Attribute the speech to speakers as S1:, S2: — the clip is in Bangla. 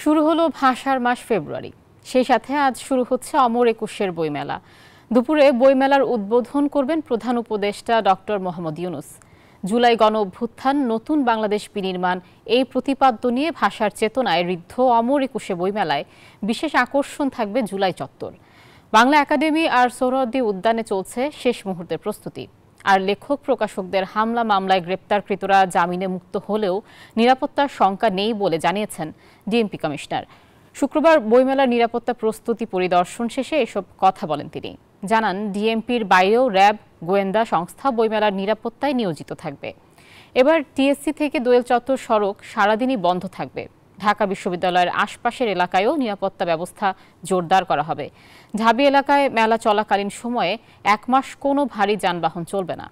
S1: শুরু হলো ভাষার মাস ফেব্রুয়ারি। সেই সাথে আজ শুরু হচ্ছে অমর একুশের বইমেলা। দুপুরে বইমেলার উদ্বোধন করবেন প্রধান উপদেষ্টা ডক্টর মোহাম্মদ ইউনূস। জুলাই গণ অভ্যুত্থান, নতুন বাংলাদেশ বিনির্মাণ এই প্রতিপাদ্য নিয়ে ভাষার চেতনায় ঋদ্ধ অমর একুশে বইমেলায় বিশেষ আকর্ষণ থাকবে জুলাই চত্বর। বাংলা একাডেমি আর সোহরাওয়ার্দী উদ্যানে চলছে শেষ মুহূর্তের প্রস্তুতি। আর লেখক প্রকাশকদের হামলা মামলায় গ্রেপ্তারকৃতরা জামিনে মুক্ত হলেও নিরাপত্তার শঙ্কা নেই বলে জানিয়েছেন ডিএমপি কমিশনার। শুক্রবার বইমেলার নিরাপত্তা প্রস্তুতি পরিদর্শন শেষে এসব কথা বলেন তিনি। জানান, ডিএমপির বাইরেও র্যাব, গোয়েন্দা সংস্থা বইমেলার নিরাপত্তায় নিয়োজিত থাকবে। এবার টিএসসি থেকে দোয়েল চত্বর সড়ক সারাদিনই বন্ধ থাকবে। ঢাকা বিশ্ববিদ্যালয়ের আশপাশের এলাকায়ও নিরাপত্তা ব্যবস্থা জোরদার করা হবে। ঢাবি এলাকায় মেলা চলাকালীন সময়ে 1 মাস কোনো ভারী যানবাহন চলবে না।